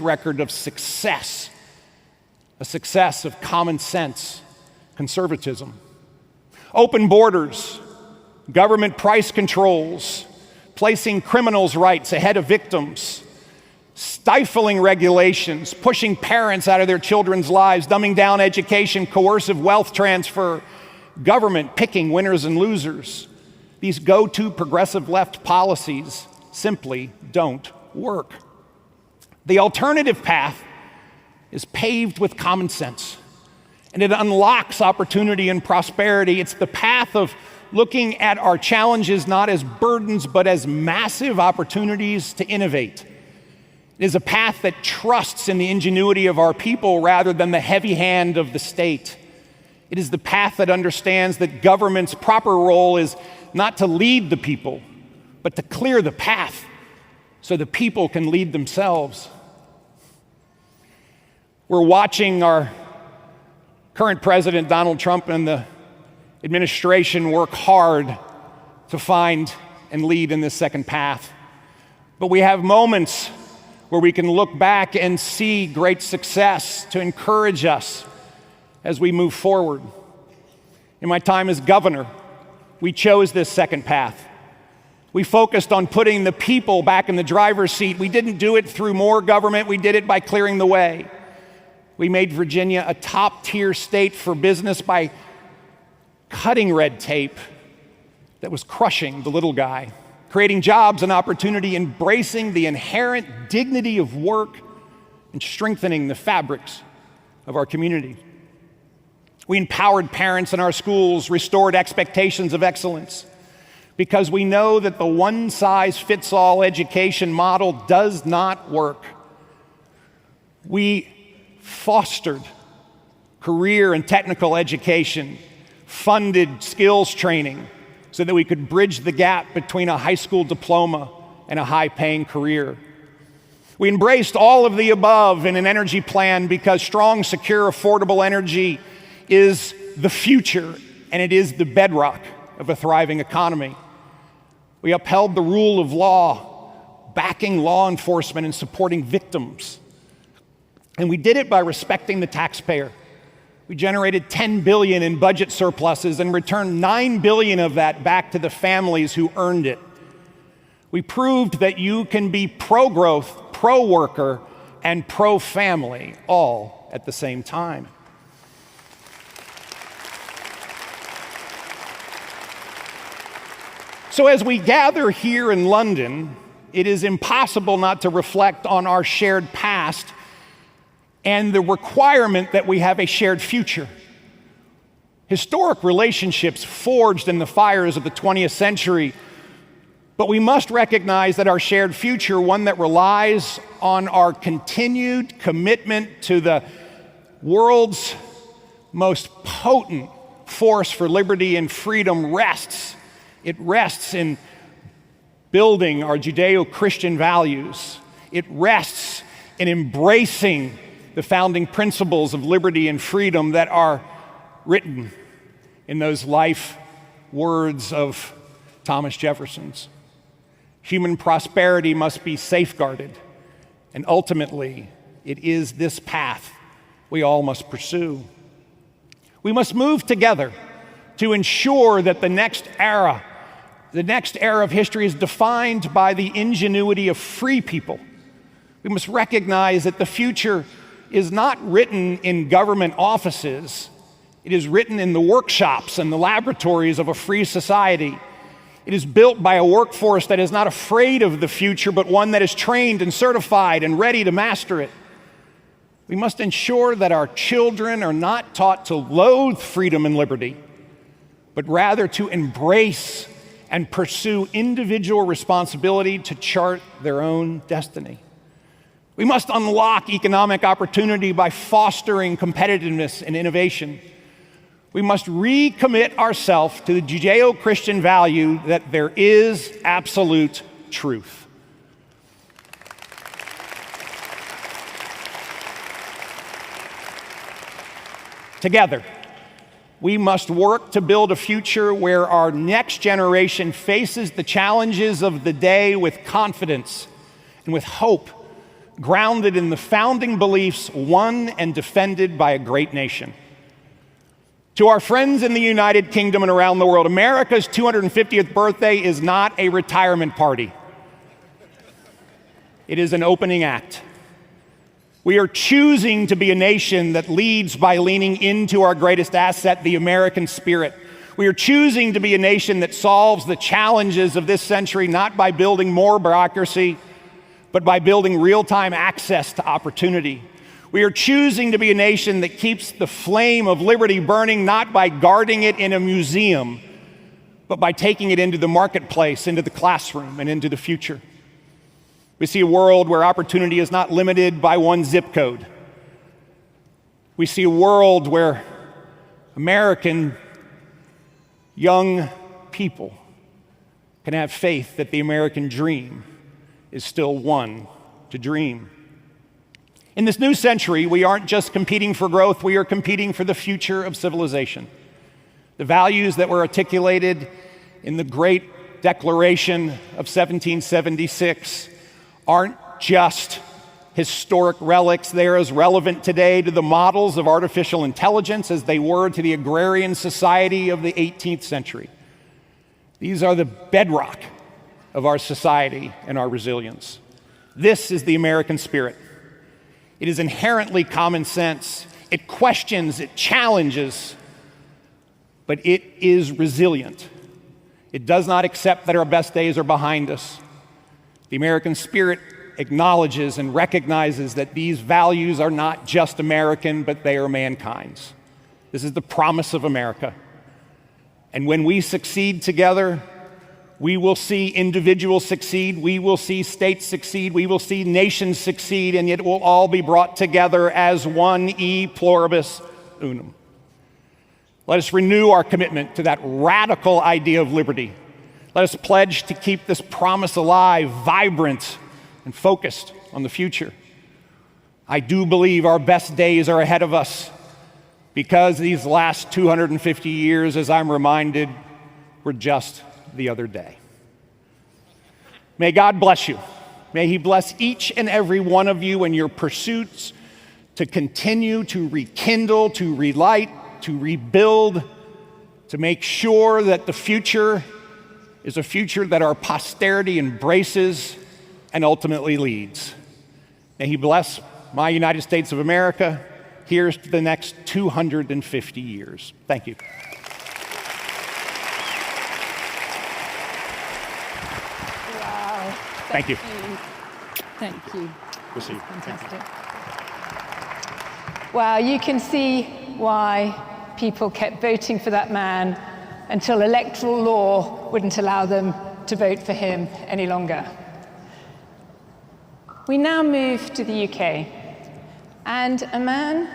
glorious record of success, a success of common sense, conservatism. Open borders, government price controls, placing criminals' rights ahead of victims, stifling regulations, pushing parents out of their children's lives, dumbing down education, coercive wealth transfer, government picking winners and losers. These go-to progressive left policies simply don't work. The alternative path is paved with common sense, and it unlocks opportunity and prosperity. It's the path of looking at our challenges not as burdens, but as massive opportunities to innovate. It is a path that trusts in the ingenuity of our people rather than the heavy hand of the state. It is the path that understands that government's proper role is not to lead the people, but to clear the path so the people can lead themselves. We're watching our current president, Donald Trump, and the administration work hard to find and lead in this second path. But we have moments where we can look back and see great success to encourage us as we move forward. In my time as governor, we chose this second path. We focused on putting the people back in the driver's seat. We didn't do it through more government, we did it by clearing the way. We made Virginia a top-tier state for business by cutting red tape that was crushing the little guy, creating jobs and opportunity, embracing the inherent dignity of work, and strengthening the fabrics of our community. We empowered parents in our schools, restored expectations of excellence, because we know that the one-size-fits-all education model does not work. We fostered career and technical education, funded skills training so that we could bridge the gap between a high school diploma and a high-paying career. We embraced all of the above in an energy plan because strong, secure, affordable energy is the future, and it is the bedrock of a thriving economy. We upheld the rule of law, backing law enforcement and supporting victims. And we did it by respecting the taxpayer. We generated $10 billion in budget surpluses and returned $9 billion of that back to the families who earned it. We proved that you can be pro-growth, pro-worker, and pro-family all at the same time. So as we gather here in London, it is impossible not to reflect on our shared past and the requirement that we have a shared future. Historic relationships forged in the fires of the 20th century, but we must recognize that our shared future, one that relies on our continued commitment to the world's most potent force for liberty and freedom, rests. It rests in building our Judeo-Christian values. It rests in embracing the founding principles of liberty and freedom that are written in those life words of Thomas Jefferson's. Human prosperity must be safeguarded, and ultimately, it is this path we all must pursue. We must move together to ensure that the next era of history is defined by the ingenuity of free people. We must recognize that the future is not written in government offices. It is written in the workshops and the laboratories of a free society. It is built by a workforce that is not afraid of the future, but one that is trained and certified and ready to master it. We must ensure that our children are not taught to loathe freedom and liberty, but rather to embrace and pursue individual responsibility to chart their own destiny. We must unlock economic opportunity by fostering competitiveness and innovation. We must recommit ourselves to the Judeo-Christian value that there is absolute truth. Together, we must work to build a future where our next generation faces the challenges of the day with confidence and with hope, grounded in the founding beliefs won and defended by a great nation. To our friends in the United Kingdom and around the world, America's 250th birthday is not a retirement party. It is an opening act. We are choosing to be a nation that leads by leaning into our greatest asset, the American spirit. We are choosing to be a nation that solves the challenges of this century not by building more bureaucracy, but by building real-time access to opportunity. We are choosing to be a nation that keeps the flame of liberty burning not by guarding it in a museum, but by taking it into the marketplace, into the classroom, and into the future. We see a world where opportunity is not limited by one zip code. We see a world where American young people can have faith that the American dream is still one to dream. In this new century, we aren't just competing for growth, we are competing for the future of civilization. The values that were articulated in the great Declaration of 1776 aren't just historic relics. They are as relevant today to the models of artificial intelligence as they were to the agrarian society of the 18th century. These are the bedrock of our society and our resilience. This is the American spirit. It is inherently common sense. It questions, it challenges, but it is resilient. It does not accept that our best days are behind us. The American spirit acknowledges and recognizes that these values are not just American, but they are mankind's. This is the promise of America. And when we succeed together, we will see individuals succeed, we will see states succeed, we will see nations succeed, and it will all be brought together as one e pluribus unum. Let us renew our commitment to that radical idea of liberty. Let us pledge to keep this promise alive, vibrant, and focused on the future. I do believe our best days are ahead of us because these last 250 years, as I'm reminded, were just the other day. May God bless you. May He bless each and every one of you in your pursuits to continue to rekindle, to relight, to rebuild, to make sure that the future is a future that our posterity embraces and ultimately leads. May He bless my United States of America. Here's to the next 250 years. Thank you. Wow. Thank you. Thank you. We'll see you. Fantastic. Wow, you can see why people kept voting for that man until electoral law wouldn't allow them to vote for him any longer. We now move to the UK, and a man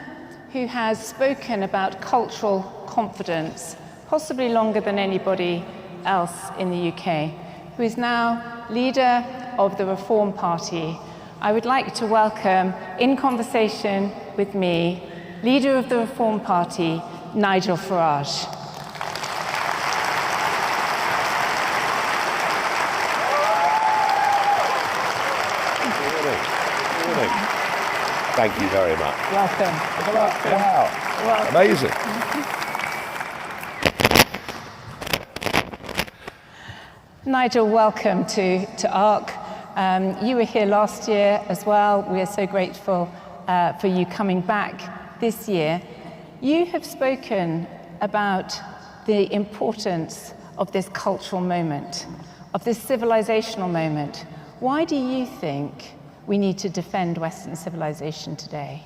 who has spoken about cultural confidence, possibly longer than anybody else in the UK, who is now leader of the Reform Party. I would like to welcome, in conversation with me, leader of the Reform Party, Nigel Farage. Thank you very much. Welcome. Wow. Welcome. Amazing. Nigel, welcome to ARC. You were here last year as well. We are so grateful for you coming back this year. You have spoken about the importance of this cultural moment, of this civilizational moment. Why do you think we need to defend Western civilization today?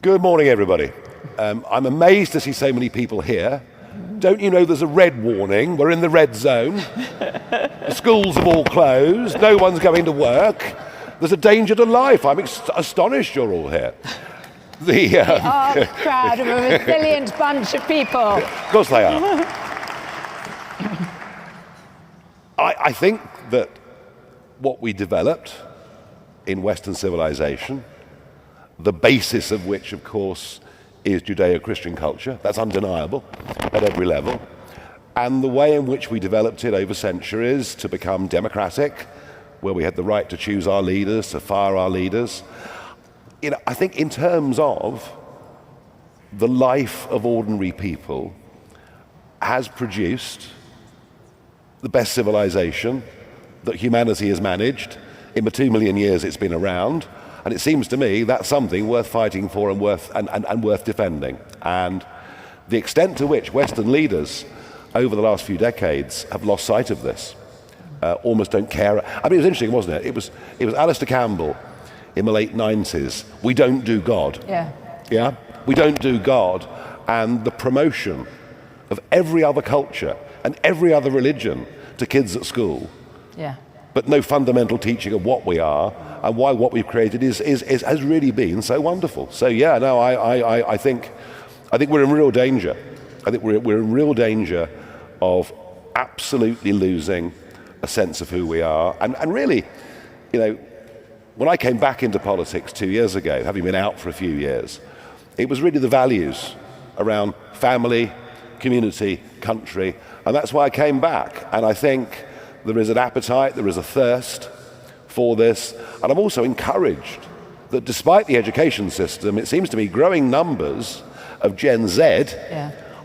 Good morning, everybody. I'm amazed to see so many people here. Don't you know there's a red warning? We're in the red zone. The schools have all closed. No one's going to work. There's a danger to life. I'm astonished you're all here. The ARC crowd of a resilient bunch of people. Of course they are. I think that what we developed in Western civilization, the basis of which, of course, is Judeo-Christian culture. That's undeniable at every level. And the way in which we developed it over centuries to become democratic, where we had the right to choose our leaders, to fire our leaders. I think in terms of the life of ordinary people has produced the best civilization that humanity has managed in the 2 million years it's been around. And it seems to me that's something worth fighting for and worth defending. And the extent to which Western leaders over the last few decades have lost sight of this, almost don't care. I mean, it was interesting, wasn't it? It was Alistair Campbell in the late 90s. We don't do God. Yeah? We don't do God. And the promotion of every other culture and every other religion to kids at school. Yeah. But no fundamental teaching of what we are and why what we've created has really been so wonderful. So yeah, no, I think we're in real danger. I think we're in real danger of absolutely losing a sense of who we are. And really, when I came back into politics 2 years ago, having been out for a few years, it was really the values around family, community, country, and that's why I came back. And I think there is an appetite, there is a thirst for this, and I'm also encouraged that despite the education system, it seems to me growing numbers of Gen Z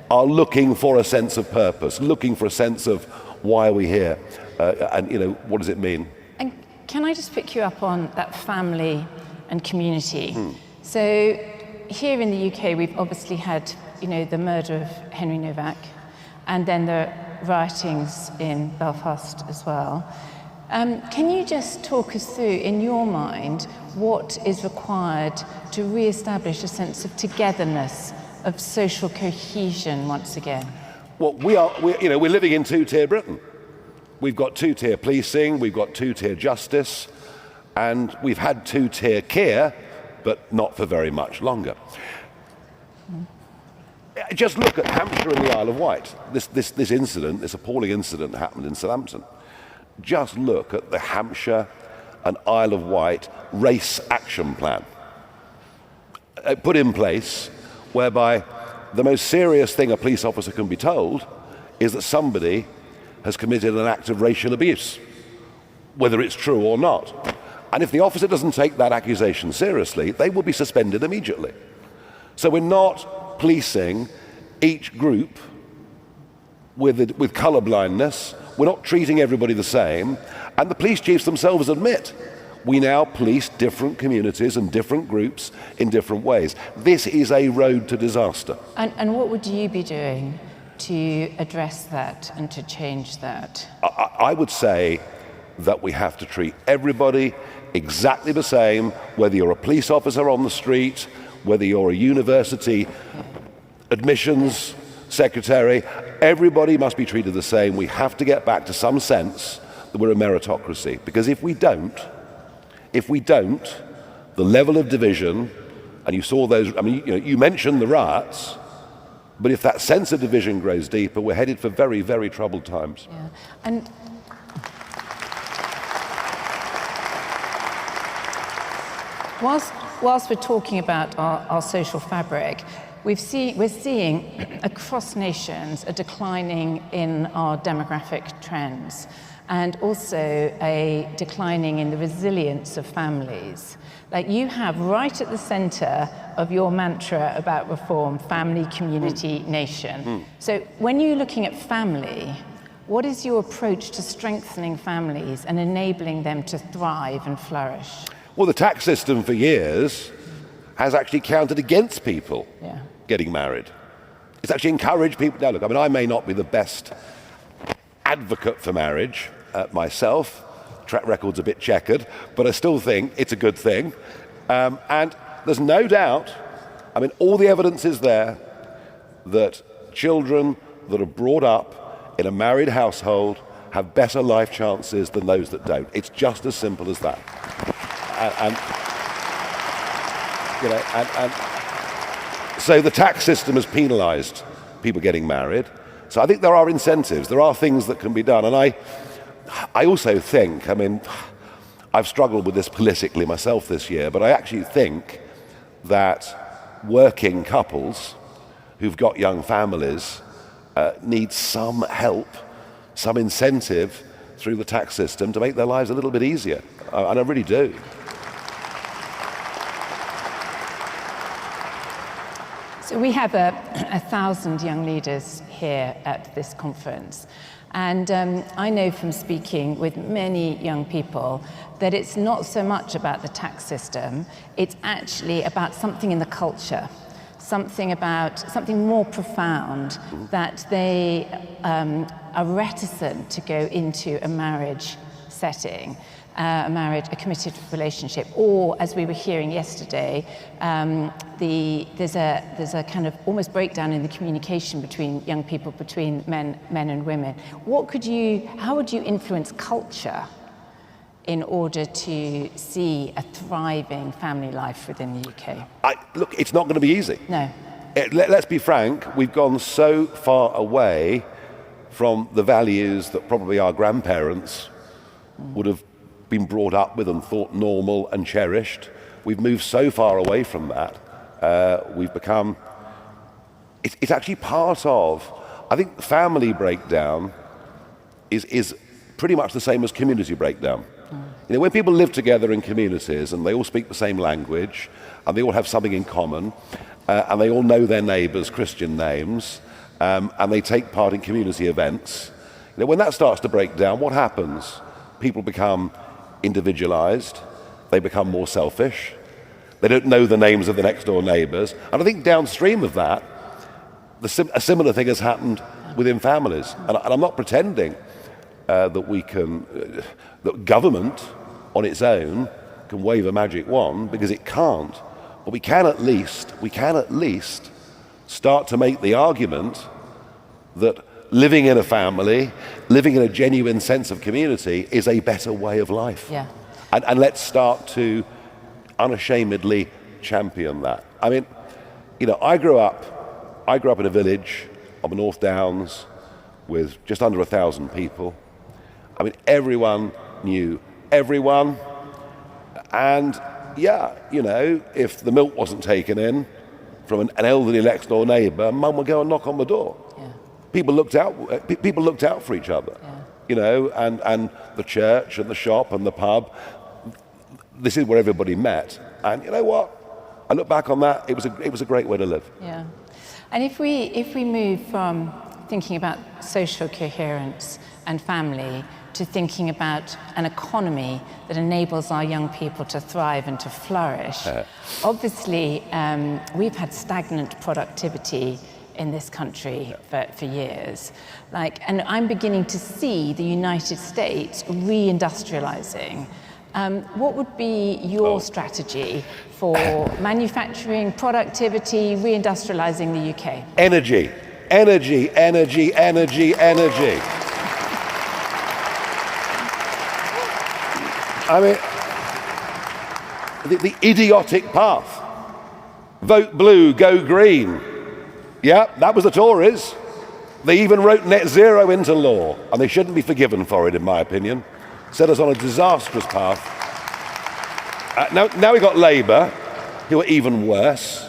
are looking for a sense of purpose, looking for a sense of why are we here, and what does it mean? And can I just pick you up on that family and community? So here in the UK, we've obviously had, the murder of Henry Novak, and then the riotings in Belfast as well. Can you just talk us through, in your mind, what is required to re-establish a sense of togetherness, of social cohesion once again? Well, we're living in two-tier Britain. We've got two-tier policing, we've got two-tier justice, and we've had two-tier care, but not for very much longer. Just look at Hampshire and the Isle of Wight. This incident, this appalling incident happened in Southampton. Just look at the Hampshire and Isle of Wight race action plan put in place, whereby the most serious thing a police officer can be told is that somebody has committed an act of racial abuse, whether it's true or not. And if the officer doesn't take that accusation seriously, they will be suspended immediately. So we're not policing each group with colour blindness. We're not treating everybody the same. And the police chiefs themselves admit we now police different communities and different groups in different ways. This is a road to disaster. And what would you be doing to address that and to change that? I would say that we have to treat everybody exactly the same, whether you're a police officer on the street, whether you're a university admissions secretary, everybody must be treated the same. We have to get back to some sense that we're a meritocracy, because if we don't, the level of division, and you saw those, you mentioned the riots, but if that sense of division grows deeper, we're headed for very, very troubled times. Yeah. And whilst we're talking about our social fabric, we're seeing across nations a declining in our demographic trends, and also a declining in the resilience of families. Like you have right at the center of your mantra about reform, family, community, nation. So when you're looking at family, what is your approach to strengthening families and enabling them to thrive and flourish? Well, the tax system for years has actually counted against people getting married. It's actually encouraged people. Now, look, I may not be the best advocate for marriage myself. Track record's a bit checkered, but I still think it's a good thing. And there's no doubt, all the evidence is there that children that are brought up in a married household have better life chances than those that don't. It's just as simple as that. So the tax system has penalised people getting married. So I think there are incentives, there are things that can be done. And I also think, I've struggled with this politically myself this year, but I actually think that working couples who've got young families need some help, some incentive through the tax system to make their lives a little bit easier. And I really do. So we have 1,000 young leaders here at this conference. And I know from speaking with many young people that it's not so much about the tax system, it's actually about something in the culture, something more profound, that they are reticent to go into a marriage setting, a committed relationship, or as we were hearing yesterday, there's a kind of almost breakdown in the communication between young people, between men and women. How would you influence culture in order to see a thriving family life within the UK? Look, it's not going to be easy. No. Let's be frank, we've gone so far away from the values that probably our grandparents would have been brought up with and thought normal and cherished. We've moved so far away from that. We've become, it's actually part of, I think family breakdown is pretty much the same as community breakdown. You know, when people live together in communities and they all speak the same language and they all have something in common and they all know their neighbours' Christian names and they take part in community events, you know, when that starts to break down, what happens? People become individualized, they become more selfish, they don't know the names of the next door neighbours, and I think downstream of that, a similar thing has happened within families. And I'm not pretending that government on its own can wave a magic wand, because it can't, but we can at least start to make the argument that living in a family, living in a genuine sense of community is a better way of life. Yeah. And let's start to unashamedly champion that. I mean, you know, I grew up in a village on the North Downs with just under 1,000 people. I mean, everyone knew everyone. And yeah, you know, if the milk wasn't taken in from an elderly next door neighbour, mum would go and knock on the door. Yeah. People looked out for each other, you know, and the church and the shop and the pub. This is where everybody met, and you know what? I look back on that; it was a great way to live. Yeah, and if we move from thinking about social coherence and family to thinking about an economy that enables our young people to thrive and to flourish, obviously we've had stagnant productivity in this country for years. And I'm beginning to see the United States reindustrializing. What would be your strategy for manufacturing, productivity, reindustrializing the UK? Energy. I mean, the idiotic path. Vote blue, go green. Yeah, that was the Tories. They even wrote net zero into law, and they shouldn't be forgiven for it, in my opinion. Set us on a disastrous path. Now we've got Labour, who are even worse.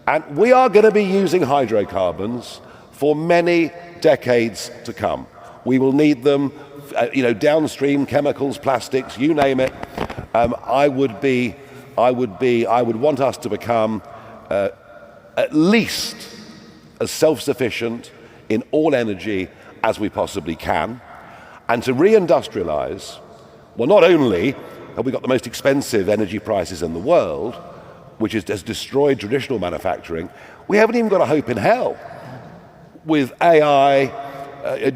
And we are going to be using hydrocarbons for many decades to come. We will need them, downstream chemicals, plastics, you name it. I would want us to become at least as self-sufficient in all energy as we possibly can, and to reindustrialize. Well, not only have we got the most expensive energy prices in the world, which has destroyed traditional manufacturing, we haven't even got a hope in hell. With AI,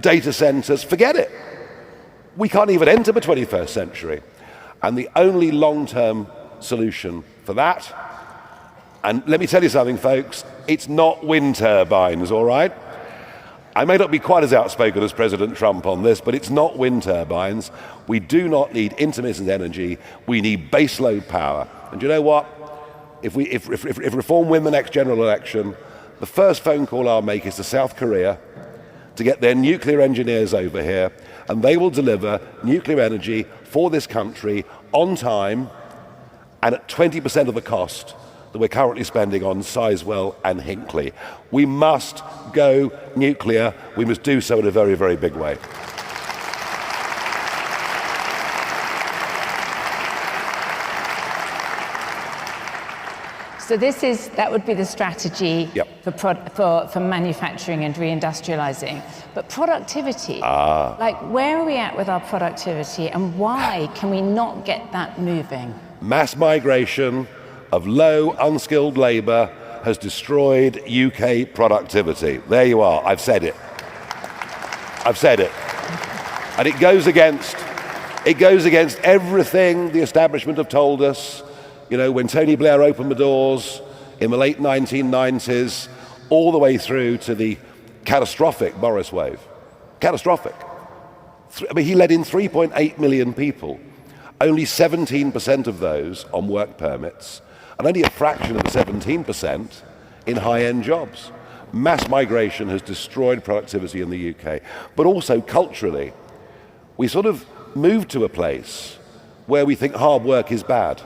data centers, forget it. We can't even enter the 21st century. And the only long-term solution for that, and let me tell you something, folks, it's not wind turbines, all right? I may not be quite as outspoken as President Trump on this, but it's not wind turbines. We do not need intermittent energy. We need baseload power. And you know what? If Reform win the next general election, the first phone call I'll make is to South Korea to get their nuclear engineers over here, and they will deliver nuclear energy for this country on time and at 20% of the cost that we're currently spending on Sizewell and Hinkley. We must go nuclear. We must do so in a very, very big way. So that would be the strategy Yep. for manufacturing and reindustrializing. But productivity, like where are we at with our productivity and why can we not get that moving? Mass migration of low, unskilled labour has destroyed UK productivity. There you are, I've said it. I've said it. And it goes against everything the establishment have told us. You know, when Tony Blair opened the doors in the late 1990s, all the way through to the catastrophic Boris wave. Catastrophic. I mean, he let in 3.8 million people, only 17% of those on work permits, and only a fraction of the 17% in high-end jobs. Mass migration has destroyed productivity in the UK, but also culturally, we sort of moved to a place where we think hard work is bad,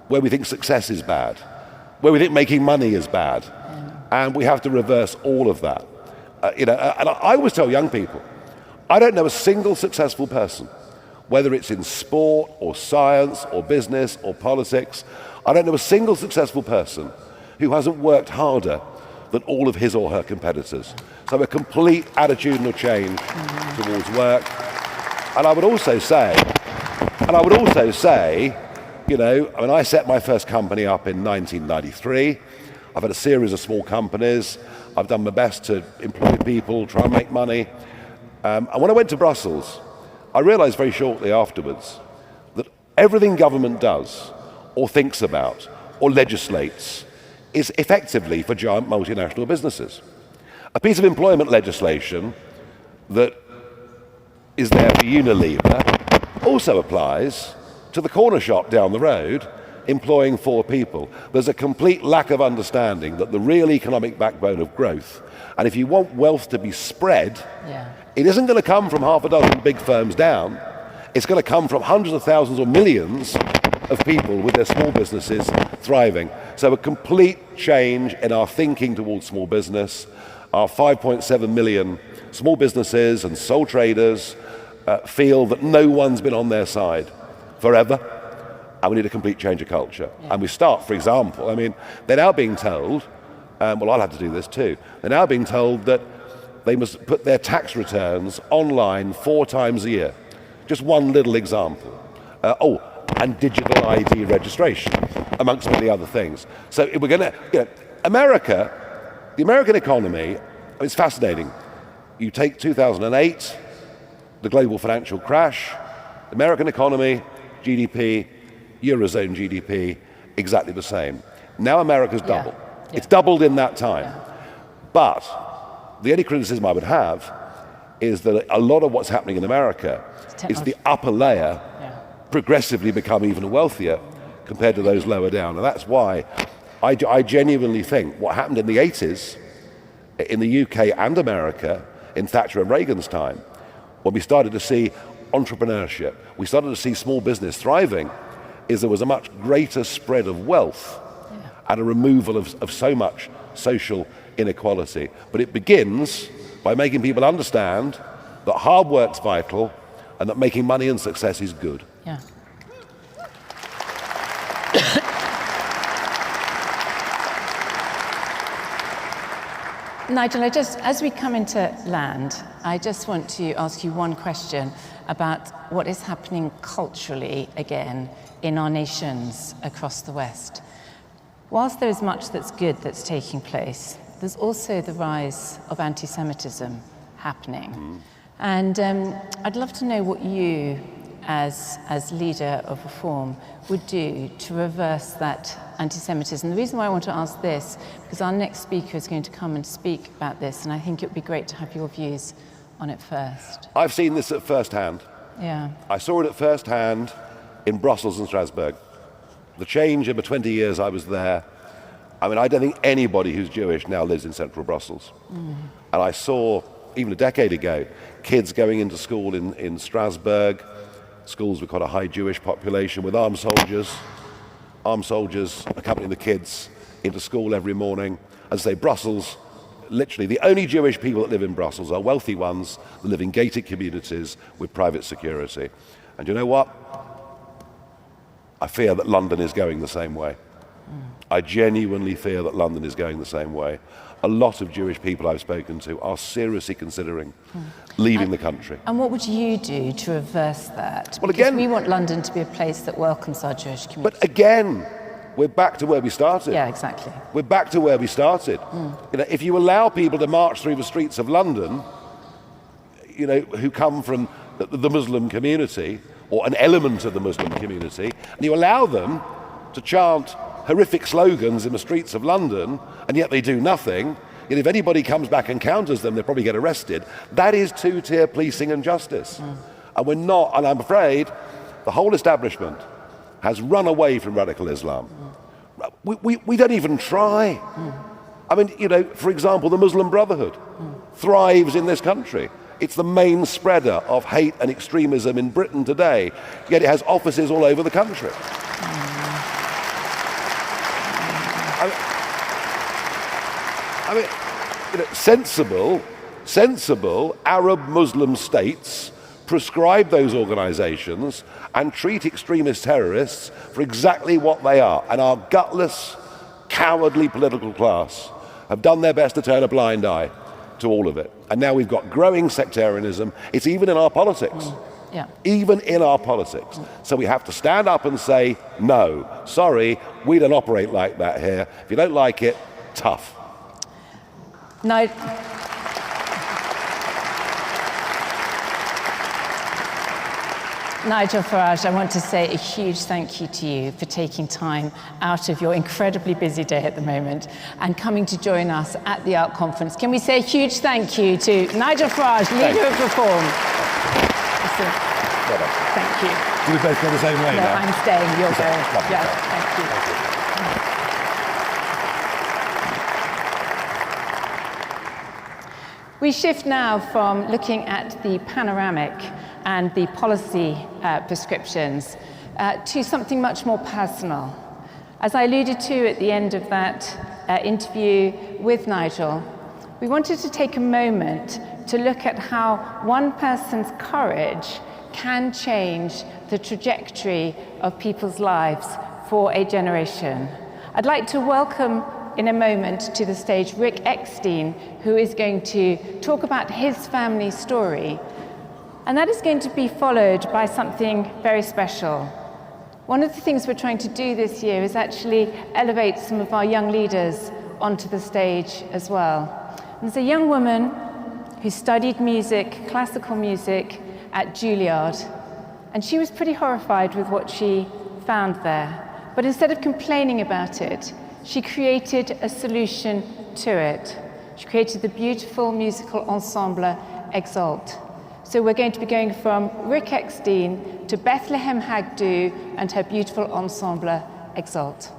where we think success is bad, where we think making money is bad, and we have to reverse all of that. And I always tell young people, I don't know a single successful person, whether it's in sport or science or business or politics, I don't know a single successful person who hasn't worked harder than all of his or her competitors. So a complete attitudinal change towards work. And I would also say, you know, when I set my first company up in 1993, I've had a series of small companies. I've done my best to employ people, try and make money. And when I went to Brussels, I realized very shortly afterwards that everything government does or thinks about or legislates is effectively for giant multinational businesses. A piece of employment legislation that is there for Unilever also applies to the corner shop down the road employing 4 people. There's a complete lack of understanding that the real economic backbone of growth, and if you want wealth to be spread, it isn't going to come from half a dozen big firms down. It's going to come from hundreds of thousands or millions of people with their small businesses thriving. So a complete change in our thinking towards small business. Our 5.7 million small businesses and sole traders feel that no one's been on their side forever, and we need a complete change of culture. And we start, for example, I mean, they're now being told, well, I'll have to do this too, they're now being told that they must put their tax returns online 4 times a year. Just one little example. And digital ID registration, amongst many other things. So if we're going to, the American economy, it's fascinating. You take 2008, the global financial crash, American economy, GDP, Eurozone GDP, exactly the same. Now America's doubled. It's doubled in that time. But the only criticism I would have is that a lot of what's happening in America is the upper layer progressively become even wealthier compared to those lower down. And that's why I genuinely think what happened in the 80s in the UK and America in Thatcher and Reagan's time, when we started to see entrepreneurship, we started to see small business thriving, is there was a much greater spread of wealth and a removal of so much social inequality. But it begins by making people understand that hard work's vital and that making money and success is good. Nigel, as we come into land, I just want to ask you one question about what is happening culturally again in our nations across the West. Whilst there is much that's good that's taking place, there's also the rise of anti-Semitism happening. And I'd love to know what you, as leader of Reform, would do to reverse that anti-Semitism. The reason why I want to ask this, because our next speaker is going to come and speak about this, and I think it would be great to have your views on it first. I've seen this at first hand. I saw it at first hand in Brussels and Strasbourg. The change in the 20 years I was there, I mean, I don't think anybody who's Jewish now lives in central Brussels. And I saw, even a decade ago, kids going into school in Strasbourg, schools with quite a high Jewish population, with armed soldiers accompanying the kids into school every morning. As I say, Brussels, literally the only Jewish people that live in Brussels are wealthy ones that live in gated communities with private security. And you know what? I fear that London is going the same way. I genuinely fear that London is going the same way. A lot of Jewish people I've spoken to are seriously considering leaving the country. And what would you do to reverse that? Well, because again, we want London to be a place that welcomes our Jewish community. But again, we're back to where we started. Yeah, exactly. We're back to where we started. You know, if you allow people to march through the streets of London, you know, who come from the Muslim community or an element of the Muslim community, and you allow them to chant horrific slogans in the streets of London, and yet they do nothing, and if anybody comes back and counters them, they'll probably get arrested. That is two-tier policing and justice. And we're not, and I'm afraid, the whole establishment has run away from radical Islam. We don't even try. I mean, you know, for example, the Muslim Brotherhood thrives in this country. It's the main spreader of hate and extremism in Britain today, yet it has offices all over the country. I mean, you know, sensible Arab Muslim states prescribe those organizations and treat extremist terrorists for exactly what they are. And our gutless, cowardly political class have done their best to turn a blind eye to all of it. And now we've got growing sectarianism. It's even in our politics. Yeah. Even in our politics. So we have to stand up and say, no, sorry, we don't operate like that here. If you don't like it, tough. Nigel Farage, I want to say a huge thank you to you for taking time out of your incredibly busy day at the moment and coming to join us at the ARC conference. Can we say a huge thank you to Nigel Farage, leader of Reform? Thank you. Do we both go the same way now? I'm staying, you're going. Yeah, thank you. We shift now from looking at the panoramic and the policy prescriptions to something much more personal. As I alluded to at the end of that interview with Nigel, we wanted to take a moment to look at how one person's courage can change the trajectory of people's lives for a generation. I'd like to welcome in a moment to the stage Rick Eckstein, who is going to talk about his family story. And that is going to be followed by something very special. One of the things we're trying to do this year is actually elevate some of our young leaders onto the stage as well. And there's a young woman who studied music, classical music, at Juilliard, and she was pretty horrified with what she found there. But instead of complaining about it, she created a solution to it. She created the beautiful musical ensemble Exalt. So we're going to be going from Rick Eckstein to Bethlehem Hagdu and her beautiful ensemble Exalt.